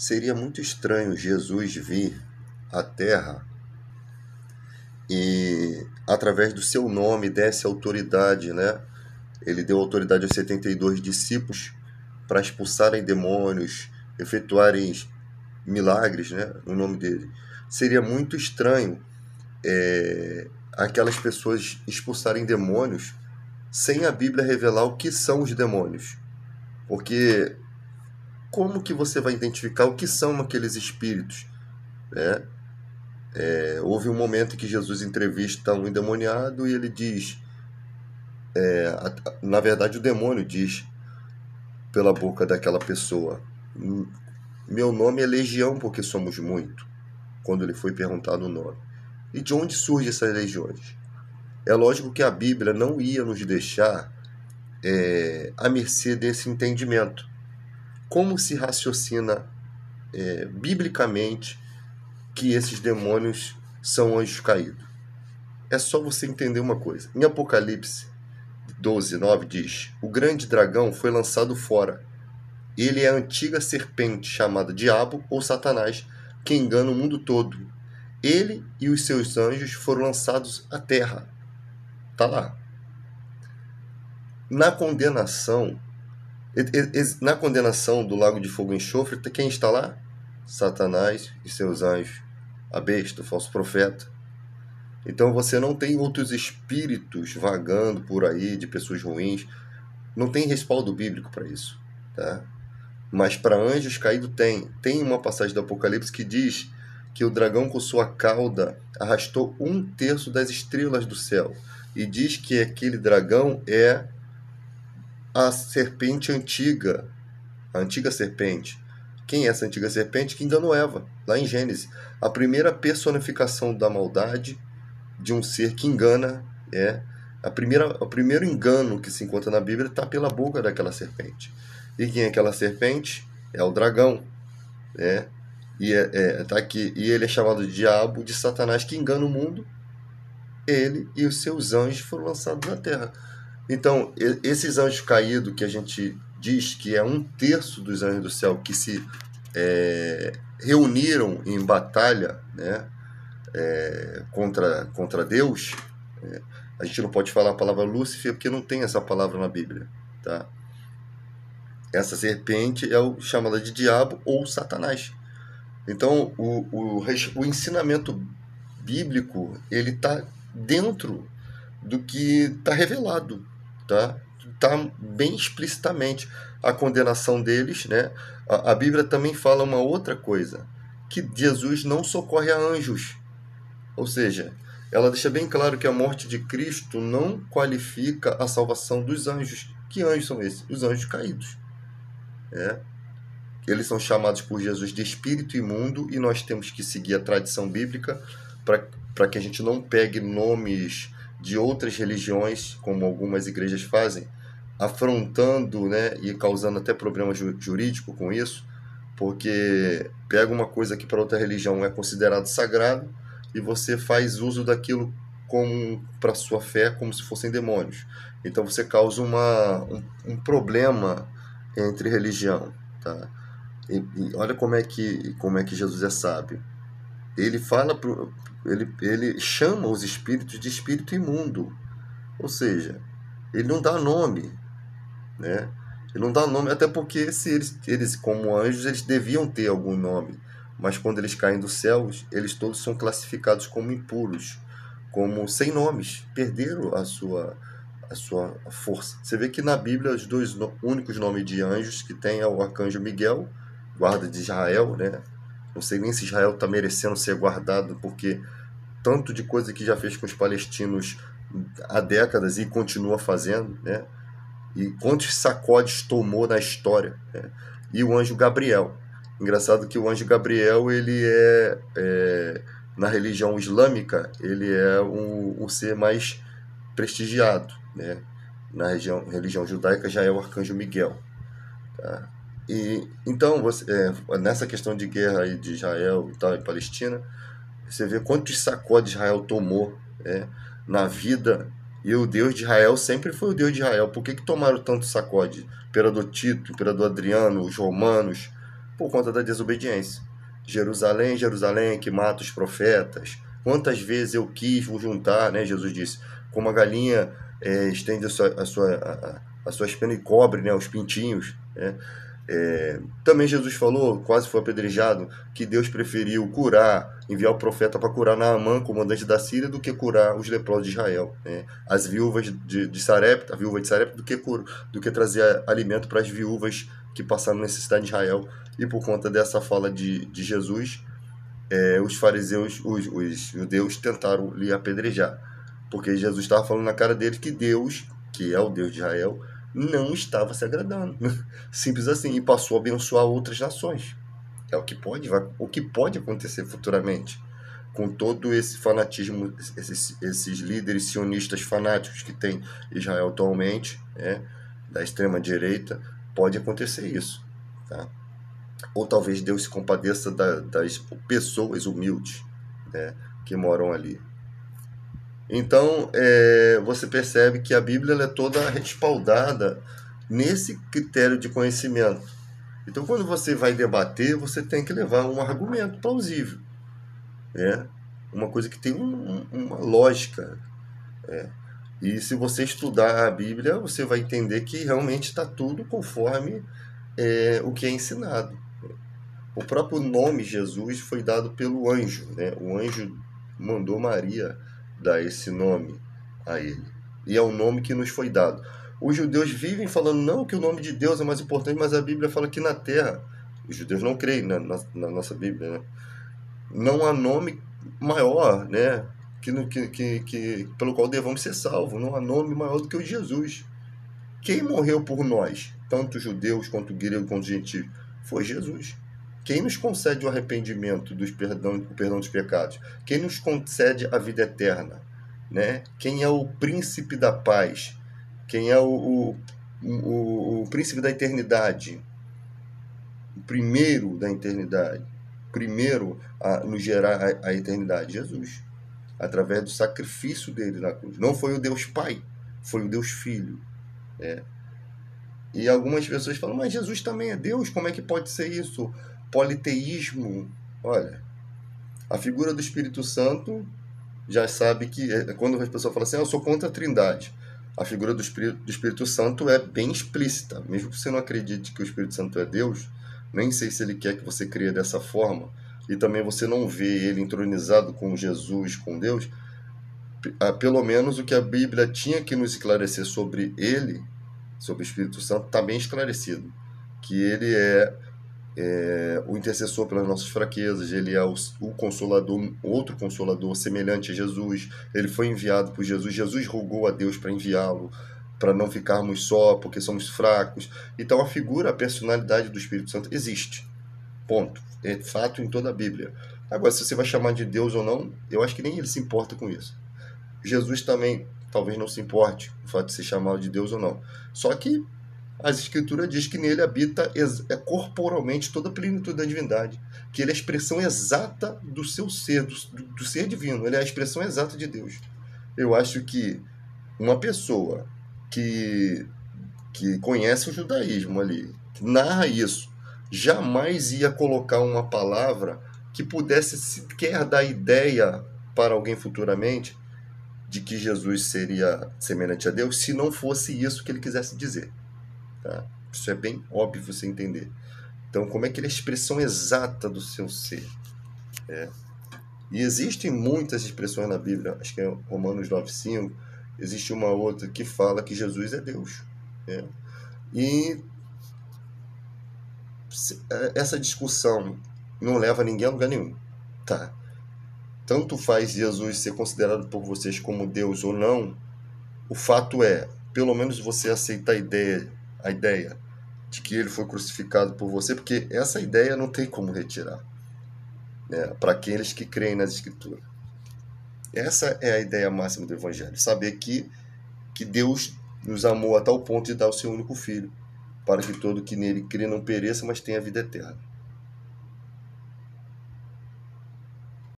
Seria muito estranho Jesus vir à Terra e, através do seu nome, desse autoridade, né? Ele deu autoridade aos 72 discípulos para expulsarem demônios, efetuarem milagres, né, no nome dele. Seria muito estranho aquelas pessoas expulsarem demônios sem a Bíblia revelar o que são os demônios. Porque como que você vai identificar o que são aqueles espíritos, né? Houve um momento em que Jesus entrevista um endemoniado e ele diz, na verdade o demônio diz pela boca daquela pessoa: meu nome é Legião porque somos muito, quando ele foi perguntado o nome. E de onde surgem essas legiões? É lógico que a Bíblia não ia nos deixar à mercê desse entendimento. Como se raciocina biblicamente que esses demônios são anjos caídos? É só você entender uma coisa. Em Apocalipse 12:9 diz: o grande dragão foi lançado fora. Ele é a antiga serpente chamada Diabo ou Satanás, que engana o mundo todo. Ele e os seus anjos foram lançados à terra. Tá lá. Na condenação do lago de fogo e enxofre, quem está lá? Satanás e seus anjos, a besta, o falso profeta. Então você não tem outros espíritos vagando por aí de pessoas ruins. Não tem respaldo bíblico para isso, tá? Mas para anjos caídos tem uma passagem do Apocalipse que diz que o dragão com sua cauda arrastou 1/3 das estrelas do céu, e diz que aquele dragão é a serpente antiga, a antiga serpente. Quem é essa antiga serpente? Que enganou Eva, lá em Gênesis. A primeira personificação da maldade de um ser que engana o primeiro engano que se encontra na Bíblia está pela boca daquela serpente. E quem é aquela serpente? É o dragão, né? Tá aqui. E ele é chamado de diabo, de Satanás, que engana o mundo. Ele e os seus anjos foram lançados na terra. Então, esses anjos caídos que a gente diz que é 1/3 dos anjos do céu que se reuniram em batalha, né, contra Deus. A gente não pode falar a palavra Lúcifer porque não tem essa palavra na Bíblia, tá? Essa serpente é chamada de diabo ou Satanás. Então, o ensinamento bíblico, ele está dentro do que está revelado, tá? Está bem explicitamente a condenação deles, né? A Bíblia também fala uma outra coisa, que Jesus não socorre a anjos. Ou seja, ela deixa bem claro que a morte de Cristo não qualifica a salvação dos anjos. Que anjos são esses? Os anjos caídos. Eles são chamados por Jesus de espírito imundo, e nós temos que seguir a tradição bíblica para que a gente não pegue nomes de outras religiões, como algumas igrejas fazem, afrontando, né, e causando até problema jurídico com isso, porque pega uma coisa que para outra religião é considerado sagrado e você faz uso daquilo como para sua fé, como se fossem demônios. Então você causa um problema entre religião, tá? E olha como é que Jesus é sábio. Ele fala ele chama os espíritos de espírito imundo. Ou seja, ele não dá nome, né? Ele não dá nome, até porque se eles como anjos, eles deviam ter algum nome. Mas quando eles caem dos céus, eles todos são classificados como impuros, como sem nomes, perderam a sua força. Você vê que na Bíblia os dois únicos nomes de anjos que tem é o arcanjo Miguel, guarda de Israel, né? Não sei nem se Israel está merecendo ser guardado, porque tanto de coisa que já fez com os palestinos há décadas e continua fazendo, né? E quantos sacodes tomou na história, né? E o anjo Gabriel. Engraçado que o anjo Gabriel, ele na religião islâmica, ele é o ser mais prestigiado, né? Na religião judaica já é o arcanjo Miguel, tá? E então nessa questão de guerra aí de Israel e tal, em Palestina, você vê quantos sacodes Israel tomou, né, na vida. E o Deus de Israel sempre foi o Deus de Israel. Por que tomaram tanto sacode? Imperador Tito, Imperador Adriano, os romanos, por conta da desobediência. Jerusalém, Jerusalém, que mata os profetas. Quantas vezes eu quis vos juntar, né? Jesus disse, como a galinha estende a sua espina e cobre, né, os pintinhos, né? Também Jesus falou, quase foi apedrejado, que Deus preferiu enviar o profeta para curar Naamã, comandante da Síria, do que curar os leprosos de Israel, né? As viúvas de Sarepta, a viúva de Sarepta, do que trazer alimento para as viúvas que passaram necessidade em Israel. E por conta dessa fala de Jesus, os fariseus, os judeus tentaram lhe apedrejar, porque Jesus estava falando na cara deles que Deus, que é o Deus de Israel, não estava se agradando. Simples assim. E passou a abençoar outras nações. É o que pode acontecer futuramente. Com todo esse fanatismo, esses líderes sionistas fanáticos que tem Israel atualmente, da extrema-direita, pode acontecer isso. Tá? Ou talvez Deus se compadeça das pessoas humildes, né, que moram ali. Então, você percebe que a Bíblia ela é toda respaldada nesse critério de conhecimento. Então, quando você vai debater, você tem que levar um argumento plausível, né? Uma coisa que tem uma lógica. E se você estudar a Bíblia, você vai entender que realmente está tudo conforme o que é ensinado. O próprio nome Jesus foi dado pelo anjo, né? O anjo mandou Maria dar esse nome a ele. E é o nome que nos foi dado. Os judeus vivem falando, não, que o nome de Deus é mais importante, mas a Bíblia fala que na terra, os judeus não creem na nossa Bíblia, né? Não há nome maior, né? Pelo qual devamos ser salvos. Não há nome maior do que o de Jesus. Quem morreu por nós, tanto judeus quanto gregos quanto gentios, foi Jesus. Quem nos concede o arrependimento, o perdão dos pecados? Quem nos concede a vida eterna? Né? Quem é o príncipe da paz? Quem é o príncipe da eternidade? O primeiro da eternidade. Primeiro a nos gerar a eternidade? Jesus. Através do sacrifício dele na cruz. Não foi o Deus Pai, foi o Deus Filho. E algumas pessoas falam, mas Jesus também é Deus, como é que pode ser isso? Politeísmo. Olha, a figura do Espírito Santo já sabe que, quando as pessoas falam assim, eu sou contra a Trindade, a figura do Espírito Santo é bem explícita. Mesmo que você não acredite que o Espírito Santo é Deus, nem sei se ele quer que você creia dessa forma, e também você não vê ele entronizado com Jesus, com Deus, pelo menos o que a Bíblia tinha que nos esclarecer sobre ele, sobre o Espírito Santo, está bem esclarecido. Que ele é o intercessor pelas nossas fraquezas, ele é o consolador, outro consolador semelhante a Jesus. Ele foi enviado por Jesus, Jesus rogou a Deus para enviá-lo, para não ficarmos só, porque somos fracos. Então a personalidade do Espírito Santo existe. Ponto. É fato em toda a Bíblia. Agora, se você vai chamar de Deus ou não, eu acho que nem ele se importa com isso. Jesus também talvez não se importe com o fato de ser chamado de Deus ou não. Só que as Escrituras diz que nele habita corporalmente toda a plenitude da divindade, que ele é a expressão exata do seu ser, do ser divino, ele é a expressão exata de Deus. Eu acho que uma pessoa que conhece o judaísmo ali, que narra isso, jamais ia colocar uma palavra que pudesse sequer dar ideia para alguém futuramente de que Jesus seria semelhante a Deus, se não fosse isso que ele quisesse dizer. Tá? Isso é bem óbvio você entender. Então, como é que ele é a expressão exata do seu ser? E existem muitas expressões na Bíblia, acho que é Romanos 9,5, existe uma outra que fala que Jesus é Deus. E essa discussão não leva ninguém a lugar nenhum. Tá? Tanto faz Jesus ser considerado por vocês como Deus ou não, o fato é, pelo menos você aceita a ideia de que ele foi crucificado por você, porque essa ideia não tem como retirar, né, para aqueles que creem nas Escrituras. Essa é a ideia máxima do Evangelho, saber que Deus nos amou a tal ponto de dar o seu único Filho, para que todo que nele crê não pereça, mas tenha vida eterna.